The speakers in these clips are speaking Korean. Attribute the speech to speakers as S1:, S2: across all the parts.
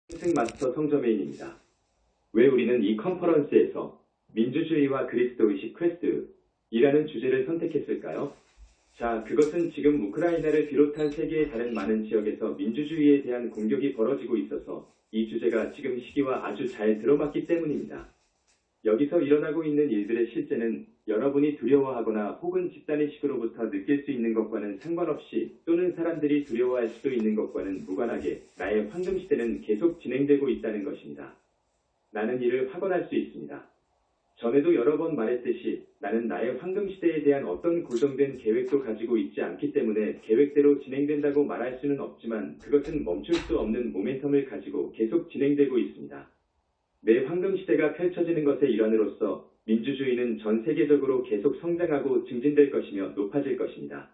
S1: 스승 마스터 성저메인입니다. 왜 우리는 이 컨퍼런스에서 민주주의와 그리스도의식 퀘스트이라는 주제를 선택했을까요? 자, 그것은 지금 우크라이나를 비롯한 세계의 다른 많은 지역에서 민주주의에 대한 공격이 벌어지고 있어서 이 주제가 지금 시기와 아주 잘 들어맞기 때문입니다. 여기서 일어나고 있는 일들의 실제는 여러분이 두려워하거나 혹은 집단의식으로부터 느낄 수 있는 것과는 상관없이 또는 사람들이 두려워할 수도 있는 것과는 무관하게 나의 황금시대는 계속 진행되고 있다는 것입니다. 나는 이를 확언할 수 있습니다. 전에도 여러 번 말했듯이 나는 나의 황금시대에 대한 어떤 고정된 계획도 가지고 있지 않기 때문에 계획대로 진행된다고 말할 수는 없지만 그것은 멈출 수 없는 모멘텀을 가지고 계속 진행되고 있습니다. 내 황금시대가 펼쳐지는 것의 일환으로서 민주주의는 전 세계적으로 계속 성장하고 증진될 것이며 높아질 것입니다.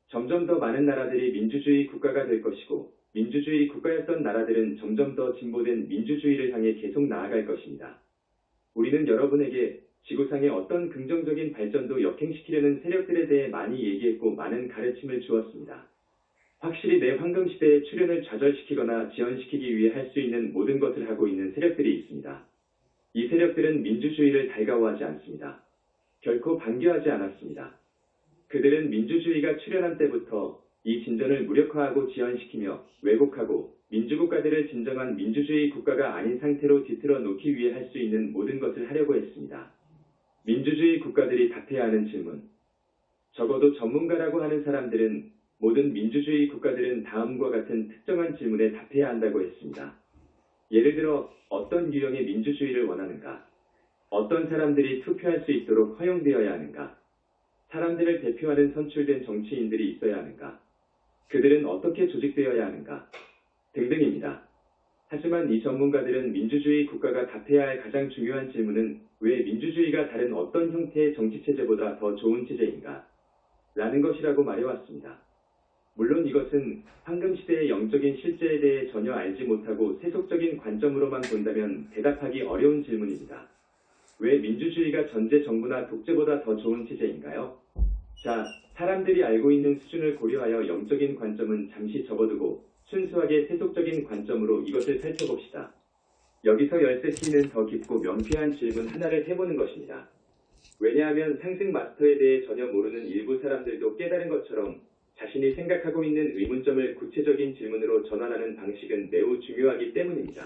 S1: 점점 더 많은 나라들이 민주주의 국가가 될 것이고 민주주의 국가였던 나라들은 점점 더 진보된 민주주의를 향해 계속 나아갈 것입니다. 우리는 여러분에게 지구상의 어떤 긍정적인 발전도 역행시키려는 세력들에 대해 많이 얘기했고 많은 가르침을 주었습니다. 확실히 내 황금시대의 출현을 좌절시키거나 지연시키기 위해 할 수 있는 모든 것을 하고 있는 세력들이 있습니다. 이 세력들은 민주주의를 달가워하지 않습니다. 결코 반겨하지 않았습니다. 그들은 민주주의가 출현한 때부터 이 진전을 무력화하고 지연시키며 왜곡하고 민주국가들을 진정한 민주주의 국가가 아닌 상태로 뒤틀어 놓기 위해 할 수 있는 모든 것을 하려고 했습니다. 민주주의 국가들이 답해야 하는 질문. 적어도 전문가라고 하는 사람들은 모든 민주주의 국가들은 다음과 같은 특정한 질문에 답해야 한다고 했습니다. 예를 들어 어떤 유형의 민주주의를 원하는가? 어떤 사람들이 투표할 수 있도록 허용되어야 하는가? 사람들을 대표하는 선출된 정치인들이 있어야 하는가? 그들은 어떻게 조직되어야 하는가? 등등입니다. 하지만 이 전문가들은 민주주의 국가가 답해야 할 가장 중요한 질문은 왜 민주주의가 다른 어떤 형태의 정치체제보다 더 좋은 체제인가? 라는 것이라고 말해왔습니다. 물론 이것은 황금시대의 영적인 실제에 대해 전혀 알지 못하고 세속적인 관점으로만 본다면 대답하기 어려운 질문입니다. 왜 민주주의가 전제 정부나 독재보다 더 좋은 체제인가요? 자, 사람들이 알고 있는 수준을 고려하여 영적인 관점은 잠시 접어두고 순수하게 세속적인 관점으로 이것을 펼쳐봅시다. 여기서 열쇠키는 더 깊고 명쾌한 질문 하나를 해보는 것입니다. 왜냐하면 상승 마스터에 대해 전혀 모르는 일부 사람들도 깨달은 것처럼 자신이 생각하고 있는 의문점을 구체적인 질문으로 전환하는 방식은 매우 중요하기 때문입니다.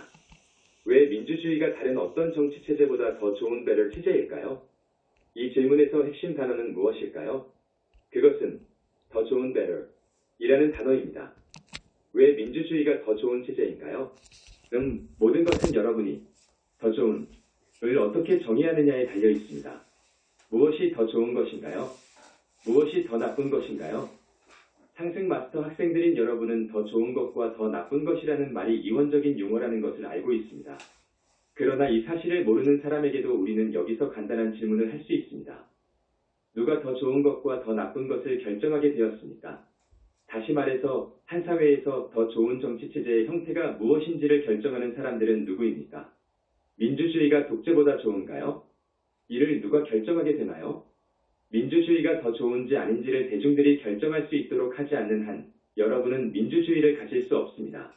S1: 왜 민주주의가 다른 어떤 정치체제보다 더 좋은 better 체제일까요? 이 질문에서 핵심 단어는 무엇일까요? 그것은 더 좋은 better 이라는 단어입니다. 왜 민주주의가 더 좋은 체제인가요? 모든 것은 여러분이 더 좋은 을 어떻게 정의하느냐에 달려 있습니다. 무엇이 더 좋은 것인가요? 무엇이 더 나쁜 것인가요? 상승 마스터 학생들인 여러분은 더 좋은 것과 더 나쁜 것이라는 말이 이원적인 용어라는 것을 알고 있습니다. 그러나 이 사실을 모르는 사람에게도 우리는 여기서 간단한 질문을 할 수 있습니다. 누가 더 좋은 것과 더 나쁜 것을 결정하게 되었습니까? 다시 말해서 한 사회에서 더 좋은 정치체제의 형태가 무엇인지를 결정하는 사람들은 누구입니까? 민주주의가 독재보다 좋은가요? 이를 누가 결정하게 되나요? 민주주의가 더 좋은지 아닌지를 대중들이 결정할 수 있도록 하지 않는 한 여러분은 민주주의를 가질 수 없습니다.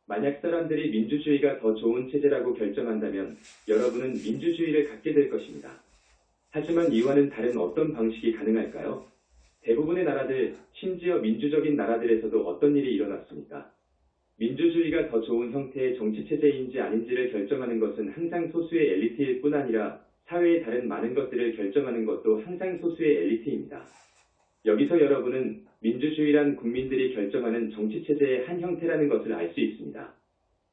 S1: 만약 사람들이 민주주의가 더 좋은 체제라고 결정한다면 여러분은 민주주의를 갖게 될 것입니다. 하지만 이와는 다른 어떤 방식이 가능할까요? 대부분의 나라들, 심지어 민주적인 나라들에서도 어떤 일이 일어났습니까? 민주주의가 더 좋은 형태의 정치체제인지 아닌지를 결정하는 것은 항상 소수의 엘리트일 뿐 아니라 사회의 다른 많은 것들을 결정하는 것도 항상 소수의 엘리트입니다. 여기서 여러분은 민주주의란 국민들이 결정하는 정치체제의 한 형태라는 것을 알 수 있습니다.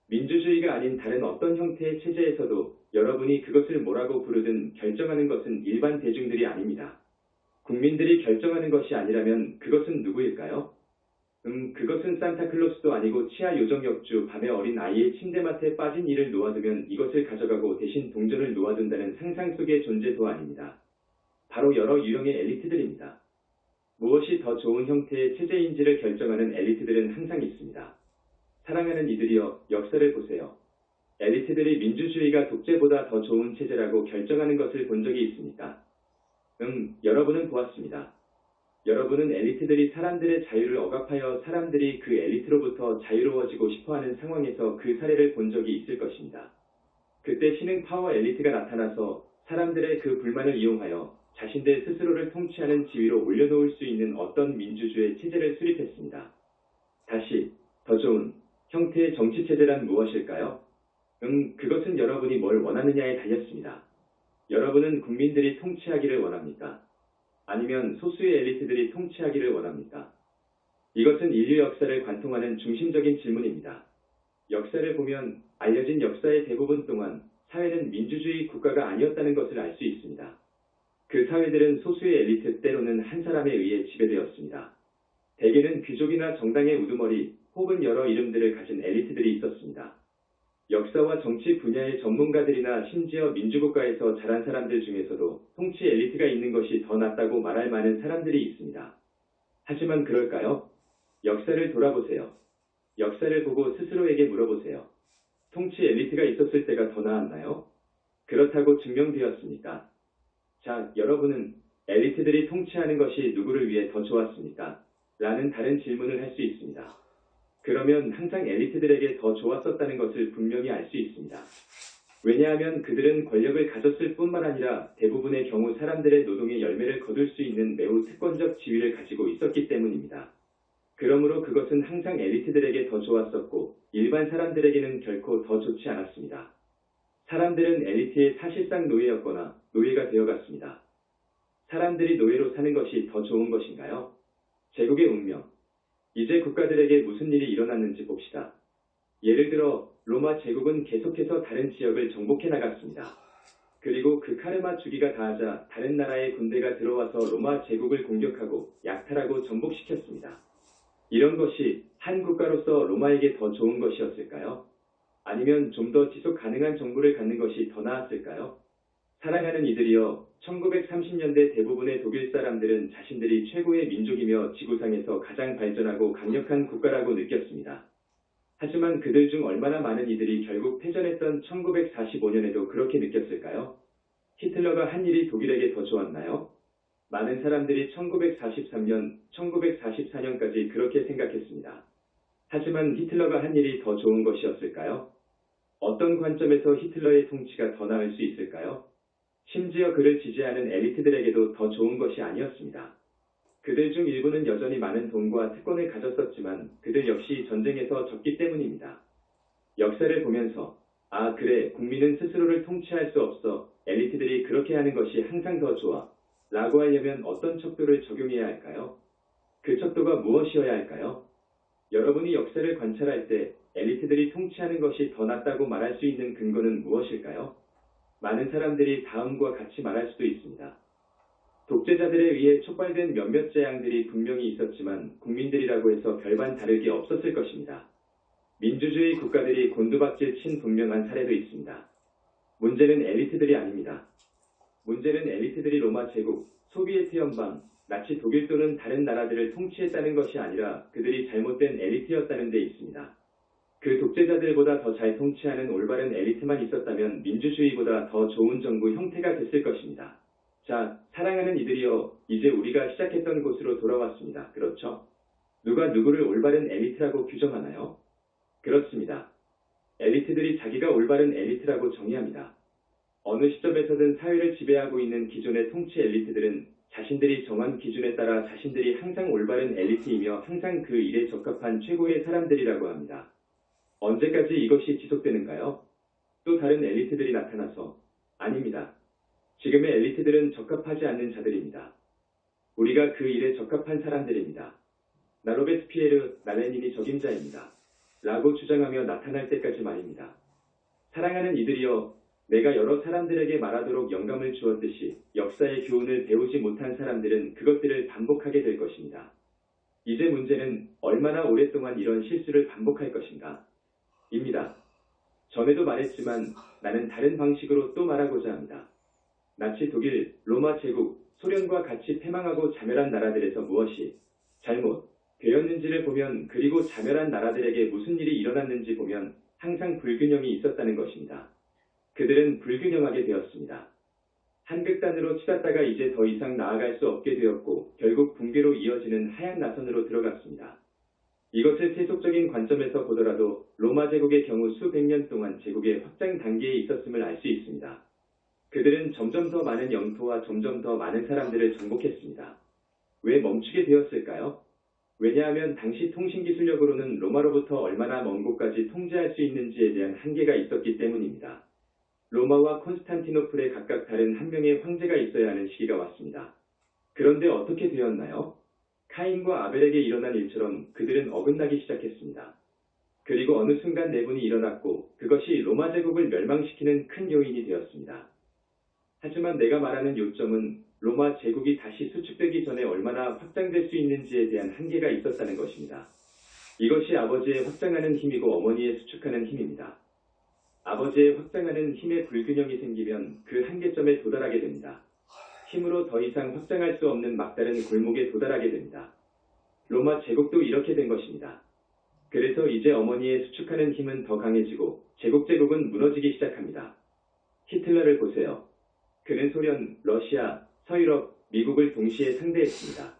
S1: 민주주의가 아닌 다른 어떤 형태의 체제에서도 여러분이 그것을 뭐라고 부르든 결정하는 것은 일반 대중들이 아닙니다. 국민들이 결정하는 것이 아니라면 그것은 누구일까요? 그것은 산타클로스도 아니고 치아 요정역주 밤에 어린 아이의 침대맡에 빠진 이를 놓아두면 이것을 가져가고 대신 동전을 놓아둔다는 상상 속의 존재도 아닙니다. 바로 여러 유형의 엘리트들입니다. 무엇이 더 좋은 형태의 체제인지를 결정하는 엘리트들은 항상 있습니다. 사랑하는 이들이여, 역사를 보세요. 엘리트들이 민주주의가 독재보다 더 좋은 체제라고 결정하는 것을 본 적이 있습니까? 여러분은 보았습니다. 여러분은 엘리트들이 사람들의 자유를 억압하여 사람들이 그 엘리트로부터 자유로워지고 싶어하는 상황에서 그 사례를 본 적이 있을 것입니다. 그때 신흥 파워 엘리트가 나타나서 사람들의 그 불만을 이용하여 자신들 스스로를 통치하는 지위로 올려놓을 수 있는 어떤 민주주의 체제를 수립했습니다. 다시, 더 좋은 형태의 정치체제란 무엇일까요? 그것은 여러분이 뭘 원하느냐에 달렸습니다. 여러분은 국민들이 통치하기를 원합니까? 아니면 소수의 엘리트들이 통치하기를 원합니까? 이것은 인류 역사를 관통하는 중심적인 질문입니다. 역사를 보면 알려진 역사의 대부분 동안 사회는 민주주의 국가가 아니었다는 것을 알 수 있습니다. 그 사회들은 소수의 엘리트 때로는 한 사람에 의해 지배되었습니다. 대개는 귀족이나 정당의 우두머리 혹은 여러 이름들을 가진 엘리트들이 있었습니다. 역사와 정치 분야의 전문가들이나 심지어 민주국가에서 자란 사람들 중에서도 통치 엘리트가 있는 것이 더 낫다고 말할 많은 사람들이 있습니다. 하지만 그럴까요? 역사를 돌아보세요. 역사를 보고 스스로에게 물어보세요. 통치 엘리트가 있었을 때가 더 나았나요? 그렇다고 증명되었습니까? 자, 여러분은 엘리트들이 통치하는 것이 누구를 위해 더 좋았습니까? 라는 다른 질문을 할 수 있습니다. 그러면 항상 엘리트들에게 더 좋았었다는 것을 분명히 알 수 있습니다. 왜냐하면 그들은 권력을 가졌을 뿐만 아니라 대부분의 경우 사람들의 노동의 열매를 거둘 수 있는 매우 특권적 지위를 가지고 있었기 때문입니다. 그러므로 그것은 항상 엘리트들에게 더 좋았었고 일반 사람들에게는 결코 더 좋지 않았습니다. 사람들은 엘리트의 사실상 노예였거나 노예가 되어갔습니다. 사람들이 노예로 사는 것이 더 좋은 것인가요? 제국의 운명. 이제 국가들에게 무슨 일이 일어났는지 봅시다. 예를 들어 로마 제국은 계속해서 다른 지역을 정복해 나갔습니다. 그리고 그 카르마 주기가 다하자 다른 나라의 군대가 들어와서 로마 제국을 공격하고 약탈하고 전복시켰습니다. 이런 것이 한 국가로서 로마에게 더 좋은 것이었을까요? 아니면 좀 더 지속 가능한 정부를 갖는 것이 더 나았을까요? 사랑하는 이들이여, 1930년대 대부분의 독일 사람들은 자신들이 최고의 민족이며 지구상에서 가장 발전하고 강력한 국가라고 느꼈습니다. 하지만 그들 중 얼마나 많은 이들이 결국 패전했던 1945년에도 그렇게 느꼈을까요? 히틀러가 한 일이 독일에게 더 좋았나요? 많은 사람들이 1943년, 1944년까지 그렇게 생각했습니다. 하지만 히틀러가 한 일이 더 좋은 것이었을까요? 어떤 관점에서 히틀러의 통치가 더 나을 수 있을까요? 심지어 그를 지지하는 엘리트들에게도 더 좋은 것이 아니었습니다. 그들 중 일부는 여전히 많은 돈과 특권을 가졌었지만 그들 역시 전쟁에서 졌기 때문입니다. 역사를 보면서 아 그래 국민은 스스로를 통치할 수 없어 엘리트들이 그렇게 하는 것이 항상 더 좋아 라고 하려면 어떤 척도를 적용해야 할까요? 그 척도가 무엇이어야 할까요? 여러분이 역사를 관찰할 때 엘리트들이 통치하는 것이 더 낫다고 말할 수 있는 근거는 무엇일까요? 많은 사람들이 다음과 같이 말할 수도 있습니다. 독재자들에 의해 촉발된 몇몇 재앙들이 분명히 있었지만 국민들이라고 해서 별반 다를 게 없었을 것입니다. 민주주의 국가들이 곤두박질 친 분명한 사례도 있습니다. 문제는 엘리트들이 아닙니다. 문제는 엘리트들이 로마 제국, 소비에트 연방, 나치 독일 또는 다른 나라들을 통치했다는 것이 아니라 그들이 잘못된 엘리트였다는 데 있습니다. 그 독재자들보다 더 잘 통치하는 올바른 엘리트만 있었다면 민주주의보다 더 좋은 정부 형태가 됐을 것입니다. 자, 사랑하는 이들이여, 이제 우리가 시작했던 곳으로 돌아왔습니다. 그렇죠? 누가 누구를 올바른 엘리트라고 규정하나요? 그렇습니다. 엘리트들이 자기가 올바른 엘리트라고 정의합니다. 어느 시점에서든 사회를 지배하고 있는 기존의 통치 엘리트들은 자신들이 정한 기준에 따라 자신들이 항상 올바른 엘리트이며 항상 그 일에 적합한 최고의 사람들이라고 합니다. 언제까지 이것이 지속되는가요? 또 다른 엘리트들이 나타나서 아닙니다. 지금의 엘리트들은 적합하지 않는 자들입니다. 우리가 그 일에 적합한 사람들입니다. 나 로베스피에르, 나 레닌이 적임자입니다. 라고 주장하며 나타날 때까지 말입니다. 사랑하는 이들이여, 내가 여러 사람들에게 말하도록 영감을 주었듯이 역사의 교훈을 배우지 못한 사람들은 그것들을 반복하게 될 것입니다. 이제 문제는 얼마나 오랫동안 이런 실수를 반복할 것인가? 입니다. 전에도 말했지만 나는 다른 방식으로 또 말하고자 합니다. 나치 독일, 로마 제국, 소련과 같이 패망하고 자멸한 나라들에서 무엇이 잘못 되었는지를 보면 그리고 자멸한 나라들에게 무슨 일이 일어났는지 보면 항상 불균형이 있었다는 것입니다. 그들은 불균형하게 되었습니다. 한 극단으로 치닫다가 이제 더 이상 나아갈 수 없게 되었고 결국 붕괴로 이어지는 하얀 나선으로 들어갔습니다. 이것을 세속적인 관점에서 보더라도 로마 제국의 경우 수백 년 동안 제국의 확장 단계에 있었음을 알 수 있습니다. 그들은 점점 더 많은 영토와 점점 더 많은 사람들을 정복했습니다. 왜 멈추게 되었을까요? 왜냐하면 당시 통신기술력으로는 로마로부터 얼마나 먼 곳까지 통제할 수 있는지에 대한 한계가 있었기 때문입니다. 로마와 콘스탄티노플에 각각 다른 한 명의 황제가 있어야 하는 시기가 왔습니다. 그런데 어떻게 되었나요? 카인과 아벨에게 일어난 일처럼 그들은 어긋나기 시작했습니다. 그리고 어느 순간 내분이 일어났고 그것이 로마 제국을 멸망시키는 큰 요인이 되었습니다. 하지만 내가 말하는 요점은 로마 제국이 다시 수축되기 전에 얼마나 확장될 수 있는지에 대한 한계가 있었다는 것입니다. 이것이 아버지의 확장하는 힘이고 어머니의 수축하는 힘입니다. 아버지의 확장하는 힘의 불균형이 생기면 그 한계점에 도달하게 됩니다. 힘으로 더 이상 확장할 수 없는 막다른 골목에 도달하게 됩니다. 로마 제국도 이렇게 된 것입니다. 그래서 이제 어머니의 수축하는 힘은 더 강해지고 제국은 무너지기 시작합니다. 히틀러를 보세요. 그는 소련, 러시아, 서유럽, 미국을 동시에 상대했습니다.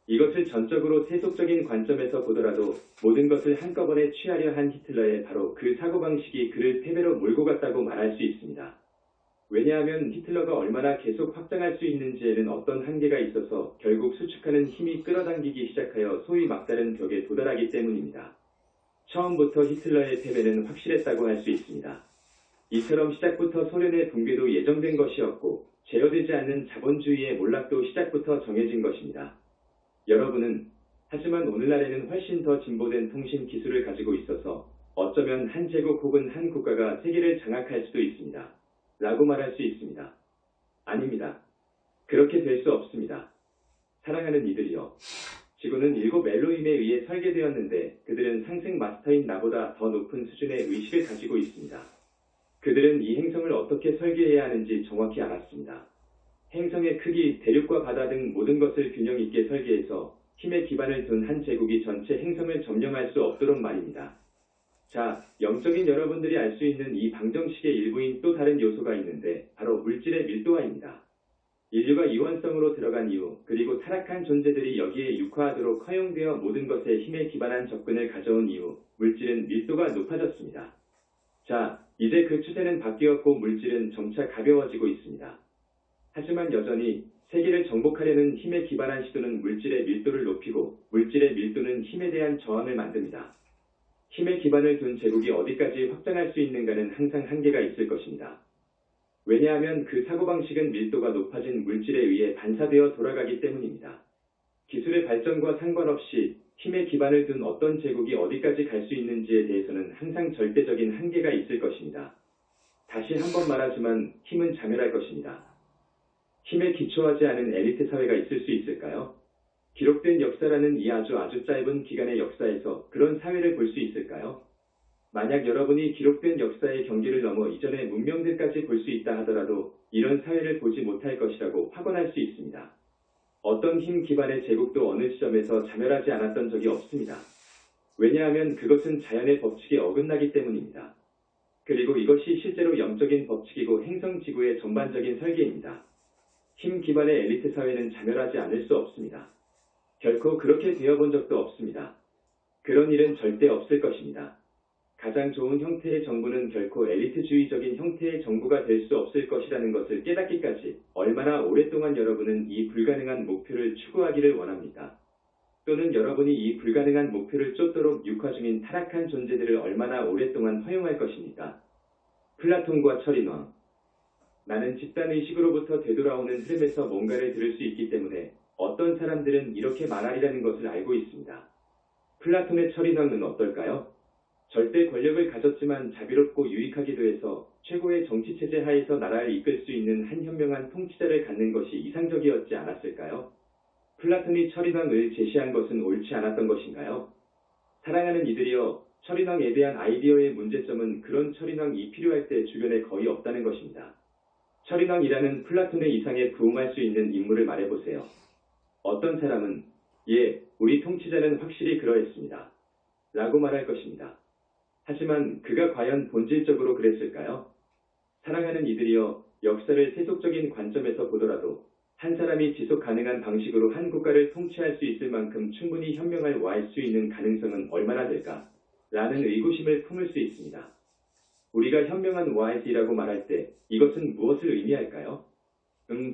S1: 이것을 전적으로 세속적인 관점에서 보더라도 모든 것을 한꺼번에 취하려 한 히틀러의 바로 그 사고방식이 그를 패배로 몰고 갔다고 말할 수 있습니다. 왜냐하면 히틀러가 얼마나 계속 확장할 수 있는지에는 어떤 한계가 있어서 결국 수축하는 힘이 끌어당기기 시작하여 소위 막다른 벽에 도달하기 때문입니다. 처음부터 히틀러의 패배는 확실했다고 할 수 있습니다. 이처럼 시작부터 소련의 붕괴도 예정된 것이었고 제어되지 않는 자본주의의 몰락도 시작부터 정해진 것입니다. 여러분은 하지만 오늘날에는 훨씬 더 진보된 통신 기술을 가지고 있어서 어쩌면 한 제국 혹은 한 국가가 세계를 장악할 수도 있습니다. 라고 말할 수 있습니다. 아닙니다. 그렇게 될 수 없습니다. 사랑하는 이들이여. 지구는 7 엘로힘에 의해 설계되었는데 그들은 상승 마스터인 나보다 더 높은 수준의 의식을 가지고 있습니다. 그들은 이 행성을 어떻게 설계해야 하는지 정확히 알았습니다. 행성의 크기, 대륙과 바다 등 모든 것을 균형 있게 설계해서 힘의 기반을 둔 한 제국이 전체 행성을 점령할 수 없도록 말입니다. 자, 영적인 여러분들이 알 수 있는 이 방정식의 일부인 또 다른 요소가 있는데 바로 물질의 밀도화입니다. 인류가 이원성으로 들어간 이후 그리고 타락한 존재들이 여기에 육화하도록 허용되어 모든 것에 힘에 기반한 접근을 가져온 이후 물질은 밀도가 높아졌습니다. 자, 이제 그 추세는 바뀌었고 물질은 점차 가벼워지고 있습니다. 하지만 여전히 세계를 정복하려는 힘에 기반한 시도는 물질의 밀도를 높이고 물질의 밀도는 힘에 대한 저항을 만듭니다. 힘의 기반을 둔 제국이 어디까지 확장할 수 있는가는 항상 한계가 있을 것입니다. 왜냐하면 그 사고방식은 밀도가 높아진 물질에 의해 반사되어 돌아가기 때문입니다. 기술의 발전과 상관없이 힘의 기반을 둔 어떤 제국이 어디까지 갈 수 있는지에 대해서는 항상 절대적인 한계가 있을 것입니다. 다시 한번 말하지만 힘은 자멸할 것입니다. 힘에 기초하지 않은 엘리트 사회가 있을 수 있을까요? 기록된 역사라는 이 아주 짧은 기간의 역사에서 그런 사회를 볼 수 있을까요? 만약 여러분이 기록된 역사의 경계를 넘어 이전의 문명들까지 볼 수 있다 하더라도 이런 사회를 보지 못할 것이라고 확언할 수 있습니다. 어떤 힘 기반의 제국도 어느 지점에서 자멸하지 않았던 적이 없습니다. 왜냐하면 그것은 자연의 법칙에 어긋나기 때문입니다. 그리고 이것이 실제로 영적인 법칙이고 행성지구의 전반적인 설계입니다. 힘 기반의 엘리트 사회는 자멸하지 않을 수 없습니다. 결코 그렇게 되어본 적도 없습니다. 그런 일은 절대 없을 것입니다. 가장 좋은 형태의 정부는 결코 엘리트주의적인 형태의 정부가 될 수 없을 것이라는 것을 깨닫기까지 얼마나 오랫동안 여러분은 이 불가능한 목표를 추구하기를 원합니까? 또는 여러분이 이 불가능한 목표를 쫓도록 육화 중인 타락한 존재들을 얼마나 오랫동안 허용할 것입니까? 플라톤과 철인왕. 나는 집단의식으로부터 되돌아오는 흐름에서 뭔가를 들을 수 있기 때문에 어떤 사람들은 이렇게 말하리라는 것을 알고 있습니다. 플라톤의 철인왕은 어떨까요? 절대 권력을 가졌지만 자비롭고 유익하기도 해서 최고의 정치체제 하에서 나라를 이끌 수 있는 한 현명한 통치자를 갖는 것이 이상적이었지 않았을까요? 플라톤이 철인왕을 제시한 것은 옳지 않았던 것인가요? 사랑하는 이들이여, 철인왕에 대한 아이디어의 문제점은 그런 철인왕이 필요할 때 주변에 거의 없다는 것입니다. 철인왕이라는 플라톤의 이상에 부응할 수 있는 인물을 말해보세요. 어떤 사람은 예, 우리 통치자는 확실히 그러했습니다. 라고 말할 것입니다. 하지만 그가 과연 본질적으로 그랬을까요? 사랑하는 이들이여, 역사를 세속적인 관점에서 보더라도 한 사람이 지속 가능한 방식으로 한 국가를 통치할 수 있을 만큼 충분히 현명할 와일 수 있는 가능성은 얼마나 될까? 라는 의구심을 품을 수 있습니다. 우리가 현명한 와이즈라고 말할 때 이것은 무엇을 의미할까요?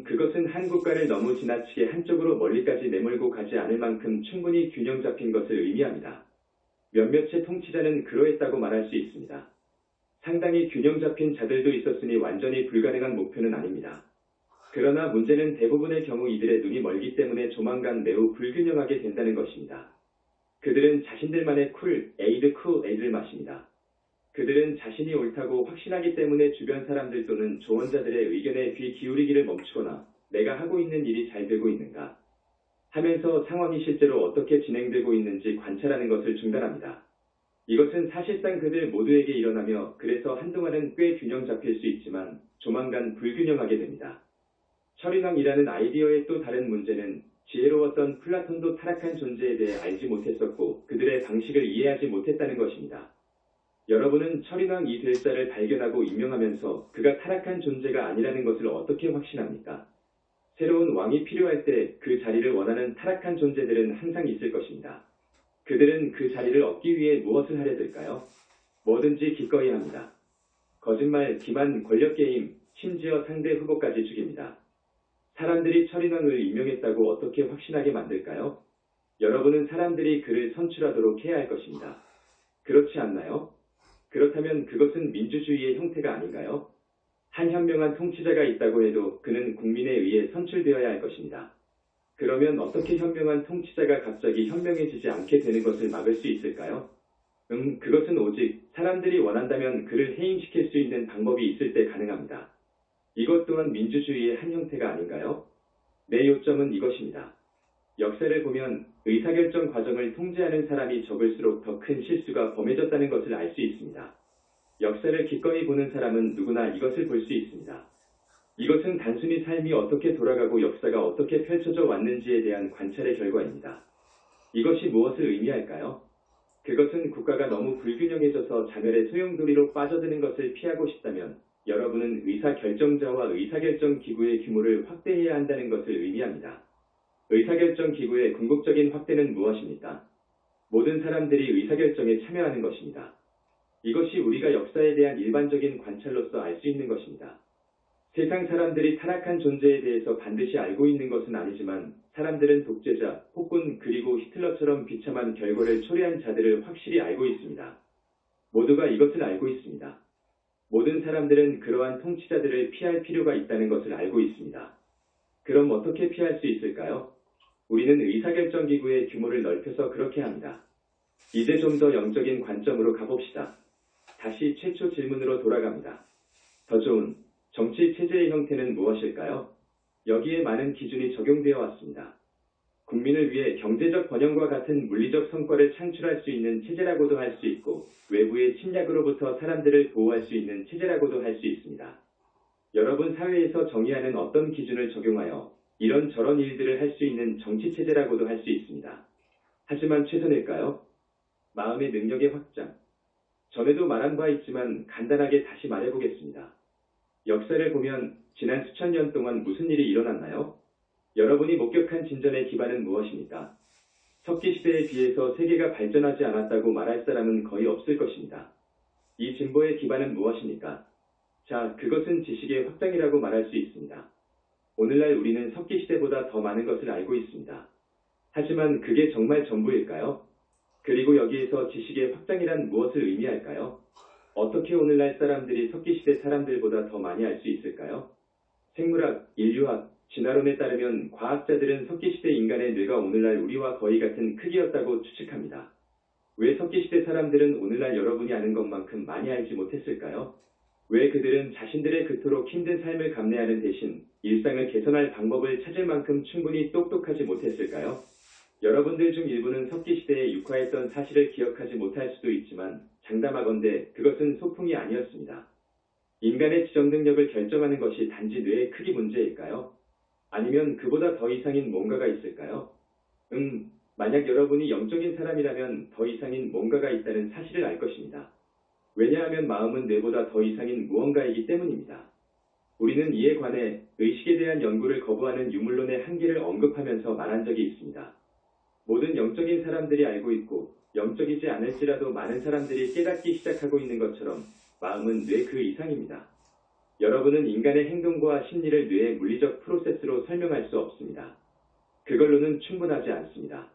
S1: 그것은 한 국가를 너무 지나치게 한쪽으로 멀리까지 내몰고 가지 않을 만큼 충분히 균형 잡힌 것을 의미합니다. 몇몇의 통치자는 그러했다고 말할 수 있습니다. 상당히 균형 잡힌 자들도 있었으니 완전히 불가능한 목표는 아닙니다. 그러나 문제는 대부분의 경우 이들의 눈이 멀기 때문에 조만간 매우 불균형하게 된다는 것입니다. 그들은 자신들만의 쿨에이드를 마십니다. 그들은 자신이 옳다고 확신하기 때문에 주변 사람들 또는 조언자들의 의견에 귀 기울이기를 멈추거나 내가 하고 있는 일이 잘 되고 있는가 하면서 상황이 실제로 어떻게 진행되고 있는지 관찰하는 것을 중단합니다. 이것은 사실상 그들 모두에게 일어나며 그래서 한동안은 꽤 균형 잡힐 수 있지만 조만간 불균형하게 됩니다. 철인왕이라는 아이디어의 또 다른 문제는 지혜로웠던 플라톤도 타락한 존재에 대해 알지 못했었고 그들의 방식을 이해하지 못했다는 것입니다. 여러분은 철인왕 이 될 자를 발견하고 임명하면서 그가 타락한 존재가 아니라는 것을 어떻게 확신합니까? 새로운 왕이 필요할 때 그 자리를 원하는 타락한 존재들은 항상 있을 것입니다. 그들은 그 자리를 얻기 위해 무엇을 하려 들까요? 뭐든지 기꺼이 합니다. 거짓말, 기만, 권력게임, 심지어 상대 후보까지 죽입니다. 사람들이 철인왕을 임명했다고 어떻게 확신하게 만들까요? 여러분은 사람들이 그를 선출하도록 해야 할 것입니다. 그렇지 않나요? 그렇다면 그것은 민주주의의 형태가 아닌가요? 한 현명한 통치자가 있다고 해도 그는 국민에 의해 선출되어야 할 것입니다. 그러면 어떻게 현명한 통치자가 갑자기 현명해지지 않게 되는 것을 막을 수 있을까요? 그것은 오직 사람들이 원한다면 그를 해임시킬 수 있는 방법이 있을 때 가능합니다. 이것 또한 민주주의의 한 형태가 아닌가요? 내 요점은 이것입니다. 역사를 보면 의사결정 과정을 통제하는 사람이 적을수록 더 큰 실수가 범해졌다는 것을 알 수 있습니다. 역사를 기꺼이 보는 사람은 누구나 이것을 볼 수 있습니다. 이것은 단순히 삶이 어떻게 돌아가고 역사가 어떻게 펼쳐져 왔는지에 대한 관찰의 결과입니다. 이것이 무엇을 의미할까요? 그것은 국가가 너무 불균형해져서 자멸의 소용돌이로 빠져드는 것을 피하고 싶다면 여러분은 의사결정자와 의사결정 기구의 규모를 확대해야 한다는 것을 의미합니다. 의사결정 기구의 궁극적인 확대는 무엇입니까? 모든 사람들이 의사결정에 참여하는 것입니다. 이것이 우리가 역사에 대한 일반적인 관찰로서 알 수 있는 것입니다. 세상 사람들이 타락한 존재에 대해서 반드시 알고 있는 것은 아니지만 사람들은 독재자, 폭군 그리고 히틀러처럼 비참한 결과를 초래한 자들을 확실히 알고 있습니다. 모두가 이것을 알고 있습니다. 모든 사람들은 그러한 통치자들을 피할 필요가 있다는 것을 알고 있습니다. 그럼 어떻게 피할 수 있을까요? 우리는 의사결정기구의 규모를 넓혀서 그렇게 합니다. 이제 좀 더 영적인 관점으로 가봅시다. 다시 최초 질문으로 돌아갑니다. 더 좋은 정치 체제의 형태는 무엇일까요? 여기에 많은 기준이 적용되어 왔습니다. 국민을 위해 경제적 번영과 같은 물리적 성과를 창출할 수 있는 체제라고도 할 수 있고 외부의 침략으로부터 사람들을 보호할 수 있는 체제라고도 할 수 있습니다. 여러분 사회에서 정의하는 어떤 기준을 적용하여 이런저런 일들을 할 수 있는 정치체제라고도 할 수 있습니다. 하지만 최선일까요? 마음의 능력의 확장. 전에도 말한 바 있지만 간단하게 다시 말해보겠습니다. 역사를 보면 지난 수천 년 동안 무슨 일이 일어났나요? 여러분이 목격한 진전의 기반은 무엇입니까? 석기시대에 비해서 세계가 발전하지 않았다고 말할 사람은 거의 없을 것입니다. 이 진보의 기반은 무엇입니까? 자, 그것은 지식의 확장이라고 말할 수 있습니다. 오늘날 우리는 석기시대보다 더 많은 것을 알고 있습니다. 하지만 그게 정말 전부일까요? 그리고 여기에서 지식의 확장이란 무엇을 의미할까요? 어떻게 오늘날 사람들이 석기시대 사람들보다 더 많이 알 수 있을까요? 생물학, 인류학, 진화론에 따르면 과학자들은 석기시대 인간의 뇌가 오늘날 우리와 거의 같은 크기였다고 추측합니다. 왜 석기시대 사람들은 오늘날 여러분이 아는 것만큼 많이 알지 못했을까요? 왜 그들은 자신들의 그토록 힘든 삶을 감내하는 대신 일상을 개선할 방법을 찾을 만큼 충분히 똑똑하지 못했을까요? 여러분들 중 일부는 석기시대에 육화했던 사실을 기억하지 못할 수도 있지만 장담하건대 그것은 소풍이 아니었습니다. 인간의 지적 능력을 결정하는 것이 단지 뇌의 크기 문제일까요? 아니면 그보다 더 이상인 뭔가가 있을까요? 만약 여러분이 영적인 사람이라면 더 이상인 뭔가가 있다는 사실을 알 것입니다. 왜냐하면 마음은 뇌보다 더 이상인 무언가이기 때문입니다. 우리는 이에 관해 의식에 대한 연구를 거부하는 유물론의 한계를 언급하면서 말한 적이 있습니다. 모든 영적인 사람들이 알고 있고 영적이지 않을지라도 많은 사람들이 깨닫기 시작하고 있는 것처럼 마음은 뇌 그 이상입니다. 여러분은 인간의 행동과 심리를 뇌의 물리적 프로세스로 설명할 수 없습니다. 그걸로는 충분하지 않습니다.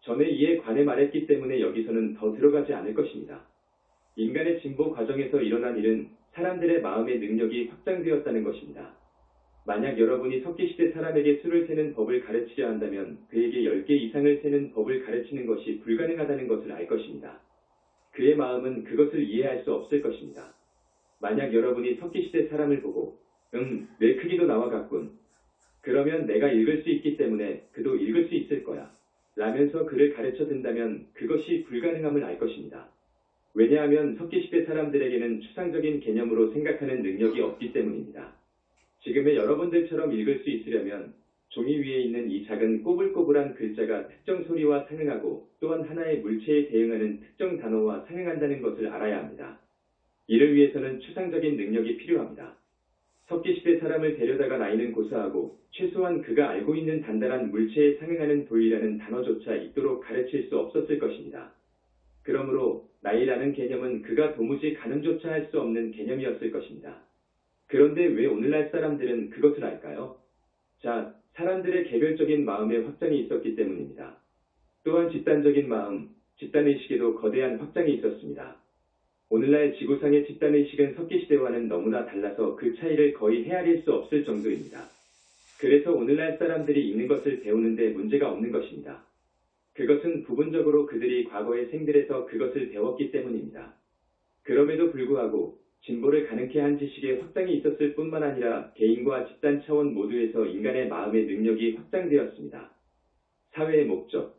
S1: 전에 이에 관해 말했기 때문에 여기서는 더 들어가지 않을 것입니다. 인간의 진보 과정에서 일어난 일은 사람들의 마음의 능력이 확장되었다는 것입니다. 만약 여러분이 석기시대 사람에게 수를 세는 법을 가르치려 한다면 그에게 10개 이상을 세는 법을 가르치는 것이 불가능하다는 것을 알 것입니다. 그의 마음은 그것을 이해할 수 없을 것입니다. 만약 여러분이 석기시대 사람을 보고 뇌 크기도 나와 같군. 그러면 내가 읽을 수 있기 때문에 그도 읽을 수 있을 거야. 라면서 그를 가르쳐 든다면 그것이 불가능함을 알 것입니다. 왜냐하면 석기시대 사람들에게는 추상적인 개념으로 생각하는 능력이 없기 때문입니다. 지금의 여러분들처럼 읽을 수 있으려면 종이 위에 있는 이 작은 꼬불꼬불한 글자가 특정 소리와 상응하고 또한 하나의 물체에 대응하는 특정 단어와 상응한다는 것을 알아야 합니다. 이를 위해서는 추상적인 능력이 필요합니다. 석기시대 사람을 데려다가 나이는 고사하고 최소한 그가 알고 있는 단단한 물체에 상응하는 돌이라는 단어조차 있도록 가르칠 수 없었을 것입니다. 그러므로 나이라는 개념은 그가 도무지 가늠조차 할 수 없는 개념이었을 것입니다. 그런데 왜 오늘날 사람들은 그것을 알까요? 자, 사람들의 개별적인 마음의 확장이 있었기 때문입니다. 또한 집단적인 마음, 집단의식에도 거대한 확장이 있었습니다. 오늘날 지구상의 집단의식은 석기시대와는 너무나 달라서 그 차이를 거의 헤아릴 수 없을 정도입니다. 그래서 오늘날 사람들이 읽는 것을 배우는데 문제가 없는 것입니다. 그것은 부분적으로 그들이 과거의 생들에서 그것을 배웠기 때문입니다. 그럼에도 불구하고 진보를 가능케 한 지식의 확장이 있었을 뿐만 아니라 개인과 집단 차원 모두에서 인간의 마음의 능력이 확장되었습니다. 사회의 목적.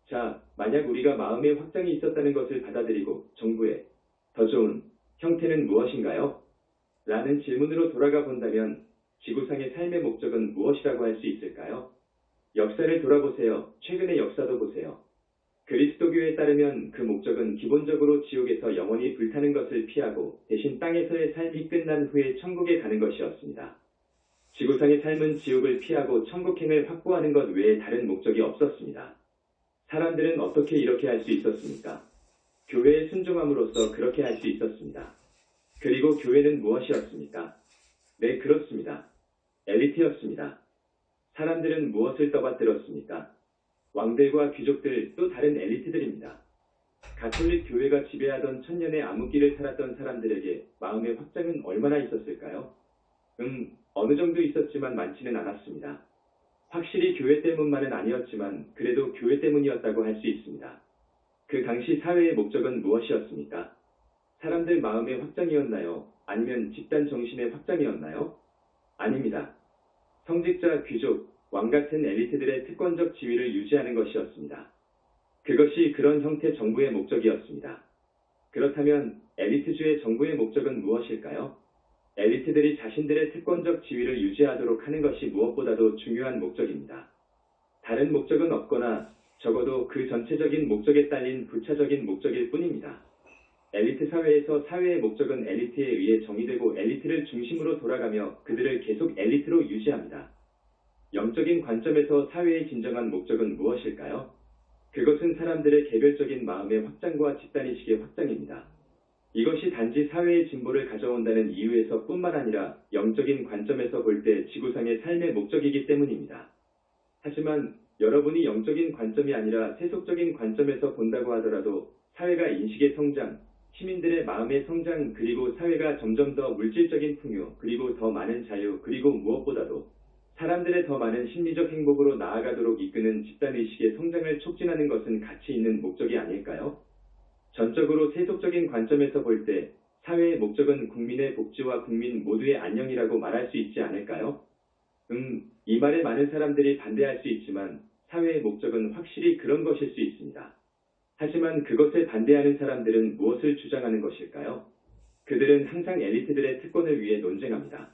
S1: 자, 만약 우리가 마음의 확장이 있었다는 것을 받아들이고 정부의 더 좋은 형태는 무엇인가요? 라는 질문으로 돌아가 본다면 지구상의 삶의 목적은 무엇이라고 할 수 있을까요? 역사를 돌아보세요. 최근의 역사도 보세요. 그리스도교에 따르면 그 목적은 기본적으로 지옥에서 영원히 불타는 것을 피하고 대신 땅에서의 삶이 끝난 후에 천국에 가는 것이었습니다. 지구상의 삶은 지옥을 피하고 천국행을 확보하는 것 외에 다른 목적이 없었습니다. 사람들은 어떻게 이렇게 할 수 있었습니까? 교회에 순종함으로써 그렇게 할 수 있었습니다. 그리고 교회는 무엇이었습니까? 네, 그렇습니다. 엘리트였습니다. 사람들은 무엇을 떠받들었습니까? 왕들과 귀족들, 또 다른 엘리트들입니다. 가톨릭 교회가 지배하던 천년의 암흑기를 살았던 사람들에게 마음의 확장은 얼마나 있었을까요? 어느 정도 있었지만 많지는 않았습니다. 확실히 교회 때문만은 아니었지만 그래도 교회 때문이었다고 할 수 있습니다. 그 당시 사회의 목적은 무엇이었습니까? 사람들 마음의 확장이었나요? 아니면 집단 정신의 확장이었나요? 아닙니다. 성직자, 귀족, 왕 같은 엘리트들의 특권적 지위를 유지하는 것이었습니다. 그것이 그런 형태 정부의 목적이었습니다. 그렇다면 엘리트주의 정부의 목적은 무엇일까요? 엘리트들이 자신들의 특권적 지위를 유지하도록 하는 것이 무엇보다도 중요한 목적입니다. 다른 목적은 없거나 적어도 그 전체적인 목적에 딸린 부차적인 목적일 뿐입니다. 엘리트 사회에서 사회의 목적은 엘리트에 의해 정의되고 엘리트를 중심으로 돌아가며 그들을 계속 엘리트로 유지합니다. 영적인 관점에서 사회의 진정한 목적은 무엇일까요? 그것은 사람들의 개별적인 마음의 확장과 집단의식의 확장입니다. 이것이 단지 사회의 진보를 가져온다는 이유에서 뿐만 아니라 영적인 관점에서 볼 때 지구상의 삶의 목적이기 때문입니다. 하지만 여러분이 영적인 관점이 아니라 세속적인 관점에서 본다고 하더라도 사회가 인식의 성장, 시민들의 마음의 성장, 그리고 사회가 점점 더 물질적인 풍요, 그리고 더 많은 자유, 그리고 무엇보다도 사람들의 더 많은 심리적 행복으로 나아가도록 이끄는 집단의식의 성장을 촉진하는 것은 가치 있는 목적이 아닐까요? 전적으로 세속적인 관점에서 볼 때 사회의 목적은 국민의 복지와 국민 모두의 안녕이라고 말할 수 있지 않을까요? 이 말에 많은 사람들이 반대할 수 있지만 사회의 목적은 확실히 그런 것일 수 있습니다. 하지만 그것에 반대하는 사람들은 무엇을 주장하는 것일까요? 그들은 항상 엘리트들의 특권을 위해 논쟁합니다.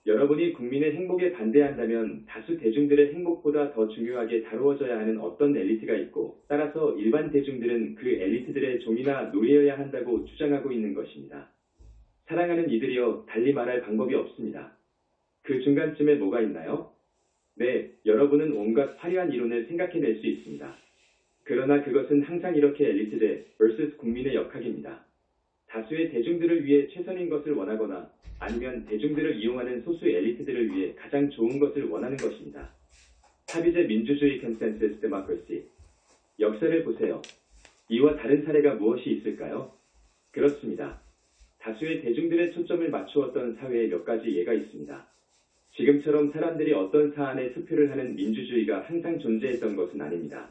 S1: 여러분이 국민의 행복에 반대한다면 다수 대중들의 행복보다 더 중요하게 다루어져야 하는 어떤 엘리트가 있고, 따라서 일반 대중들은 그 엘리트들의 종이나 노예여야 한다고 주장하고 있는 것입니다. 사랑하는 이들이여, 달리 말할 방법이 없습니다. 그 중간쯤에 뭐가 있나요? 네, 여러분은 온갖 화려한 이론을 생각해낼 수 있습니다. 그러나 그것은 항상 이렇게 엘리트대 vs 국민의 역학입니다. 다수의 대중들을 위해 최선인 것을 원하거나 아니면 대중들을 이용하는 소수 엘리트들을 위해 가장 좋은 것을 원하는 것입니다. 합의제 민주주의 컨센서스 데모크라시. 역사를 보세요. 이와 다른 사례가 무엇이 있을까요? 그렇습니다. 다수의 대중들의 초점을 맞추었던 사회에 몇 가지 예가 있습니다. 지금처럼 사람들이 어떤 사안에 투표를 하는 민주주의가 항상 존재했던 것은 아닙니다.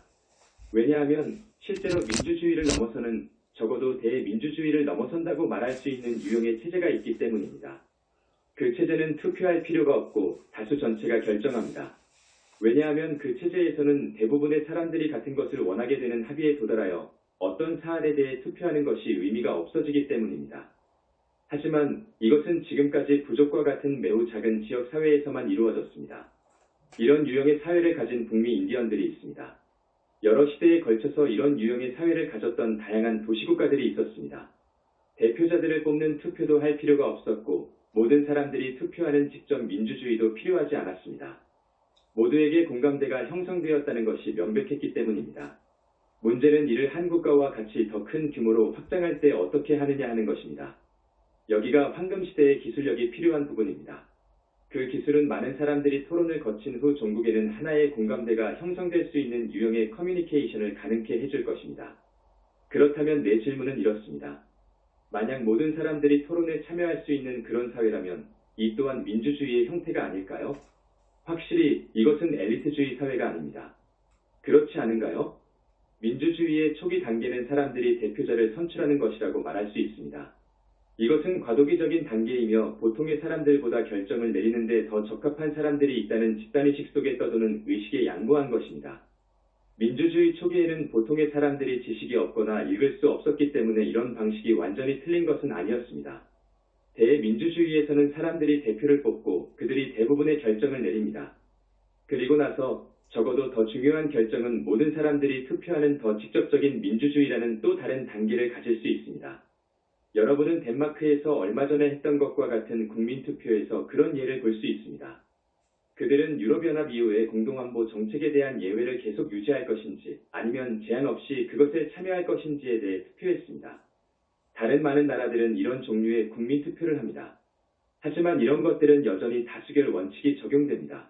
S1: 왜냐하면 실제로 민주주의를 넘어서는, 적어도 대민주주의를 넘어선다고 말할 수 있는 유형의 체제가 있기 때문입니다. 그 체제는 투표할 필요가 없고 다수 전체가 결정합니다. 왜냐하면 그 체제에서는 대부분의 사람들이 같은 것을 원하게 되는 합의에 도달하여 어떤 사안에 대해 투표하는 것이 의미가 없어지기 때문입니다. 하지만 이것은 지금까지 부족과 같은 매우 작은 지역 사회에서만 이루어졌습니다. 이런 유형의 사회를 가진 북미 인디언들이 있습니다. 여러 시대에 걸쳐서 이런 유형의 사회를 가졌던 다양한 도시국가들이 있었습니다. 대표자들을 뽑는 투표도 할 필요가 없었고, 모든 사람들이 투표하는 직접 민주주의도 필요하지 않았습니다. 모두에게 공감대가 형성되었다는 것이 명백했기 때문입니다. 문제는 이를 한 국가와 같이 더 큰 규모로 확장할 때 어떻게 하느냐 하는 것입니다. 여기가 황금시대의 기술력이 필요한 부분입니다. 그 기술은 많은 사람들이 토론을 거친 후 종국에는 하나의 공감대가 형성될 수 있는 유형의 커뮤니케이션을 가능케 해줄 것입니다. 그렇다면 내 질문은 이렇습니다. 만약 모든 사람들이 토론에 참여할 수 있는 그런 사회라면 이 또한 민주주의의 형태가 아닐까요? 확실히 이것은 엘리트주의 사회가 아닙니다. 그렇지 않은가요? 민주주의의 초기 단계는 사람들이 대표자를 선출하는 것이라고 말할 수 있습니다. 이것은 과도기적인 단계이며 보통의 사람들보다 결정을 내리는데 더 적합한 사람들이 있다는 집단의식 속에 떠도는 의식에 양보한 것입니다. 민주주의 초기에는 보통의 사람들이 지식이 없거나 읽을 수 없었기 때문에 이런 방식이 완전히 틀린 것은 아니었습니다. 대민주주의에서는 사람들이 대표를 뽑고 그들이 대부분의 결정을 내립니다. 그리고 나서 적어도 더 중요한 결정은 모든 사람들이 투표하는 더 직접적인 민주주의라는 또 다른 단계를 가질 수 있습니다. 여러분은 덴마크에서 얼마 전에 했던 것과 같은 국민투표에서 그런 예를 볼 수 있습니다. 그들은 유럽연합 이후의 공동안보 정책에 대한 예외를 계속 유지할 것인지 아니면 제한 없이 그것에 참여할 것인지에 대해 투표했습니다. 다른 많은 나라들은 이런 종류의 국민투표를 합니다. 하지만 이런 것들은 여전히 다수결 원칙이 적용됩니다.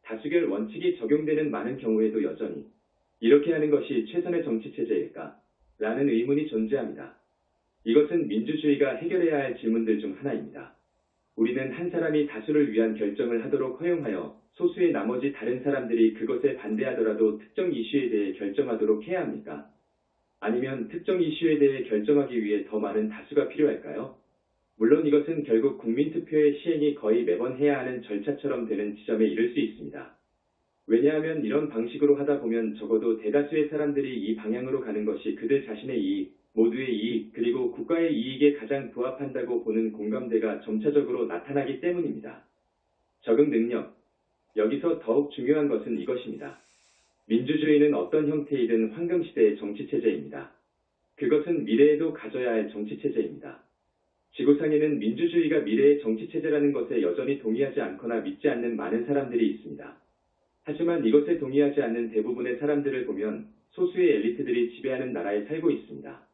S1: 다수결 원칙이 적용되는 많은 경우에도 여전히 이렇게 하는 것이 최선의 정치체제일까? 라는 의문이 존재합니다. 이것은 민주주의가 해결해야 할 질문들 중 하나입니다. 우리는 한 사람이 다수를 위한 결정을 하도록 허용하여 소수의 나머지 다른 사람들이 그것에 반대하더라도 특정 이슈에 대해 결정하도록 해야 합니까? 아니면 특정 이슈에 대해 결정하기 위해 더 많은 다수가 필요할까요? 물론 이것은 결국 국민투표의 시행이 거의 매번 해야 하는 절차처럼 되는 지점에 이를 수 있습니다. 왜냐하면 이런 방식으로 하다 보면 적어도 대다수의 사람들이 이 방향으로 가는 것이 그들 자신의 이익, 모두의 이익, 그리고 국가의 이익에 가장 부합한다고 보는 공감대가 점차적으로 나타나기 때문입니다. 적응 능력. 여기서 더욱 중요한 것은 이것입니다. 민주주의는 어떤 형태이든 황금시대의 정치체제입니다. 그것은 미래에도 가져야 할 정치체제입니다. 지구상에는 민주주의가 미래의 정치체제라는 것에 여전히 동의하지 않거나 믿지 않는 많은 사람들이 있습니다. 하지만 이것에 동의하지 않는 대부분의 사람들을 보면 소수의 엘리트들이 지배하는 나라에 살고 있습니다.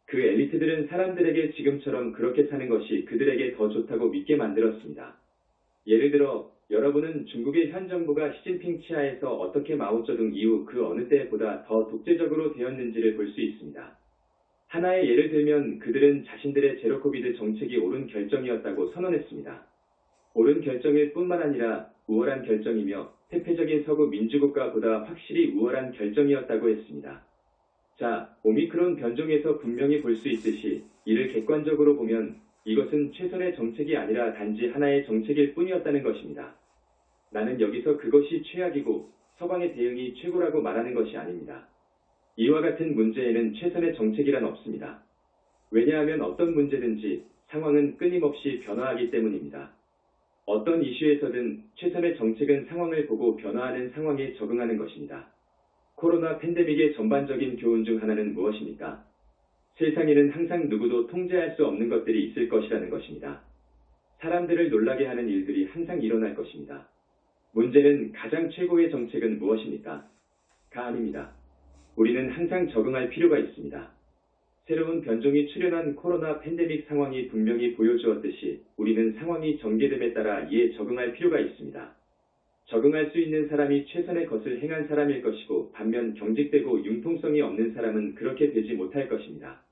S1: 그 엘리트들은 사람들에게 지금처럼 그렇게 사는 것이 그들에게 더 좋다고 믿게 만들었습니다. 예를 들어 여러분은 중국의 현 정부가 시진핑 치하에서 어떻게 마오쩌둥 이후 그 어느 때보다 더 독재적으로 되었는지를 볼 수 있습니다. 하나의 예를 들면 그들은 자신들의 제로 코비드 정책이 옳은 결정이었다고 선언했습니다. 옳은 결정일 뿐만 아니라 우월한 결정이며 태폐적인 서구 민주국가보다 확실히 우월한 결정이었다고 했습니다. 자, 오미크론 변종에서 분명히 볼 수 있듯이 이를 객관적으로 보면 이것은 최선의 정책이 아니라 단지 하나의 정책일 뿐이었다는 것입니다. 나는 여기서 그것이 최악이고 서방의 대응이 최고라고 말하는 것이 아닙니다. 이와 같은 문제에는 최선의 정책이란 없습니다. 왜냐하면 어떤 문제든지 상황은 끊임없이 변화하기 때문입니다. 어떤 이슈에서든 최선의 정책은 상황을 보고 변화하는 상황에 적응하는 것입니다. 코로나 팬데믹의 전반적인 교훈 중 하나는 무엇입니까? 세상에는 항상 누구도 통제할 수 없는 것들이 있을 것이라는 것입니다. 사람들을 놀라게 하는 일들이 항상 일어날 것입니다. 문제는 가장 최고의 정책은 무엇입니까? 가 아닙니다. 우리는 항상 적응할 필요가 있습니다. 새로운 변종이 출현한 코로나 팬데믹 상황이 분명히 보여주었듯이 우리는 상황이 전개됨에 따라 이에 적응할 필요가 있습니다. 적응할 수 있는 사람이 최선의 것을 행한 사람일 것이고 반면 경직되고 융통성이 없는 사람은 그렇게 되지 못할 것입니다.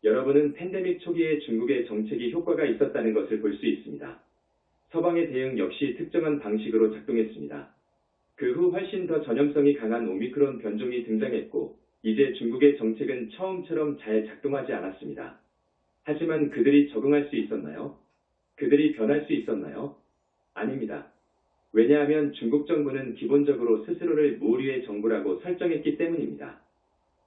S1: 여러분은 팬데믹 초기에 중국의 정책이 효과가 있었다는 것을 볼 수 있습니다. 서방의 대응 역시 특정한 방식으로 작동했습니다. 그 후 훨씬 더 전염성이 강한 오미크론 변종이 등장했고 이제 중국의 정책은 처음처럼 잘 작동하지 않았습니다. 하지만 그들이 적응할 수 있었나요? 그들이 변할 수 있었나요? 아닙니다. 왜냐하면 중국 정부는 기본적으로 스스로를 무오류의 정부라고 설정했기 때문입니다.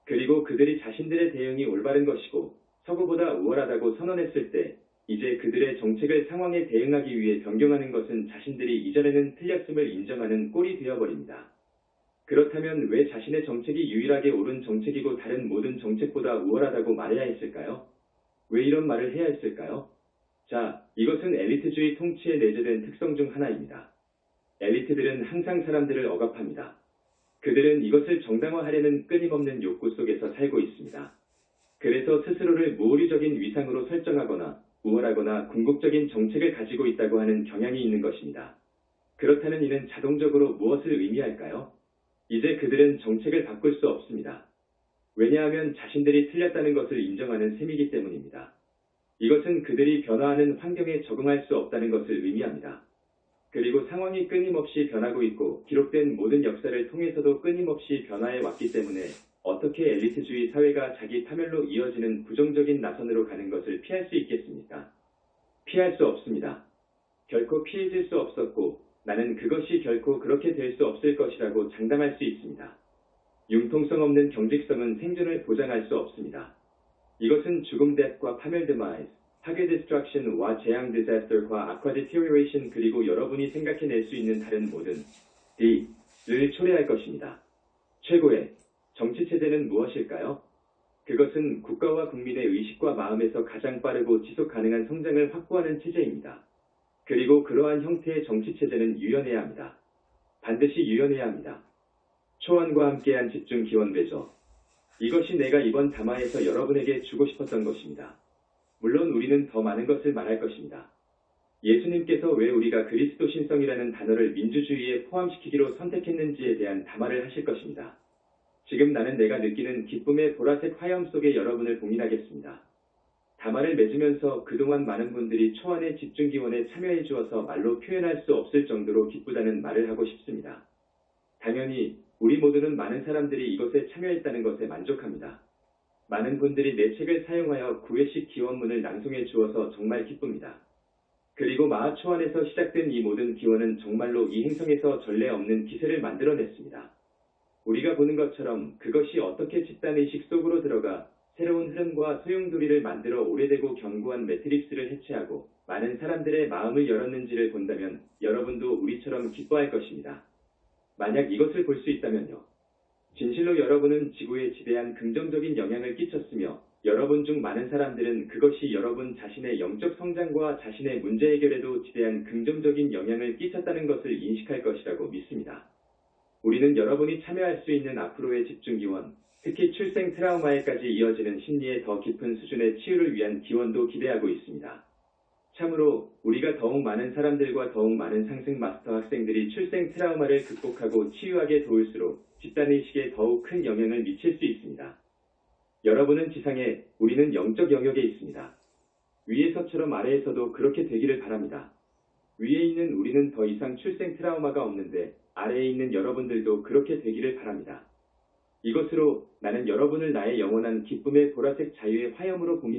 S1: 그리고 그들이 자신들의 대응이 올바른 것이고 서구보다 우월하다고 선언했을 때 이제 그들의 정책을 상황에 대응하기 위해 변경하는 것은 자신들이 이전에는 틀렸음을 인정하는 꼴이 되어버립니다. 그렇다면 왜 자신의 정책이 유일하게 옳은 정책이고 다른 모든 정책보다 우월하다고 말해야 했을까요? 왜 이런 말을 해야 했을까요? 자, 이것은 엘리트주의 통치에 내재된 특성 중 하나입니다. 엘리트들은 항상 사람들을 억압합니다. 그들은 이것을 정당화하려는 끊임없는 욕구 속에서 살고 있습니다. 그래서 스스로를 무오류적인 위상으로 설정하거나 우월하거나 궁극적인 정책을 가지고 있다고 하는 경향이 있는 것입니다. 그렇다는 이는 자동적으로 무엇을 의미할까요? 이제 그들은 정책을 바꿀 수 없습니다. 왜냐하면 자신들이 틀렸다는 것을 인정하는 셈이기 때문입니다. 이것은 그들이 변화하는 환경에 적응할 수 없다는 것을 의미합니다. 그리고 상황이 끊임없이 변하고 있고 기록된 모든 역사를 통해서도 끊임없이 변화해 왔기 때문에 어떻게 엘리트주의 사회가 자기 파멸로 이어지는 부정적인 나선으로 가는 것을 피할 수 있겠습니까? 피할 수 없습니다. 결코 피해질 수 없었고 나는 그것이 결코 그렇게 될 수 없을 것이라고 장담할 수 있습니다. 융통성 없는 경직성은 생존을 보장할 수 없습니다. 이것은 죽음 death과 파멸 demise, 파괴 destruction과 재앙 disaster과 악화 deterioration 그리고 여러분이 생각해낼 수 있는 다른 모든 D를 초래할 것입니다. 최고의 정치체제는 무엇일까요? 그것은 국가와 국민의 의식과 마음에서 가장 빠르고 지속 가능한 성장을 확보하는 체제입니다. 그리고 그러한 형태의 정치체제는 유연해야 합니다. 반드시 유연해야 합니다. 초원과 함께한 집중 기원 배조. 이것이 내가 이번 담화에서 여러분에게 주고 싶었던 것입니다. 물론 우리는 더 많은 것을 말할 것입니다. 예수님께서 왜 우리가 그리스도 신성이라는 단어를 민주주의에 포함시키기로 선택했는지에 대한 담화를 하실 것입니다. 지금 나는 내가 느끼는 기쁨의 보라색 화염 속에 여러분을 봉인하겠습니다. 담화를 맺으면서 그동안 많은 분들이 초안의 집중기원에 참여해 주어서 말로 표현할 수 없을 정도로 기쁘다는 말을 하고 싶습니다. 당연히 우리 모두는 많은 사람들이 이것에 참여했다는 것에 만족합니다. 많은 분들이 내 책을 사용하여 구회식 기원문을 낭송해 주어서 정말 기쁩니다. 그리고 마하 초안에서 시작된 이 모든 기원은 정말로 이 행성에서 전례 없는 기세를 만들어냈습니다. 우리가 보는 것처럼 그것이 어떻게 집단의식 속으로 들어가 새로운 흐름과 소용돌이를 만들어 오래되고 견고한 매트릭스를 해체하고 많은 사람들의 마음을 열었는지를 본다면 여러분도 우리처럼 기뻐할 것입니다. 만약 이것을 볼 수 있다면요. 진실로 여러분은 지구에 지대한 긍정적인 영향을 끼쳤으며 여러분 중 많은 사람들은 그것이 여러분 자신의 영적 성장과 자신의 문제 해결에도 지대한 긍정적인 영향을 끼쳤다는 것을 인식할 것이라고 믿습니다. 우리는 여러분이 참여할 수 있는 앞으로의 집중기원, 특히 출생 트라우마에까지 이어지는 심리의 더 깊은 수준의 치유를 위한 기원도 기대하고 있습니다. 참으로 우리가 더욱 많은 사람들과 더욱 많은 상승 마스터 학생들이 출생 트라우마를 극복하고 치유하게 도울수록 집단의식에 더욱 큰 영향을 미칠 수 있습니다. 여러분은 지상에, 우리는 영적 영역에 있습니다. 위에서처럼 아래에서도 그렇게 되기를 바랍니다. 위에 있는 우리는 더 이상 출생 트라우마가 없는데 아래에 있는 여러분들도 그렇게 되기를 바랍니다. 이것으로 나는 여러분을 나의 영원한 기쁨의 보라색 자유의 화염으로 봉인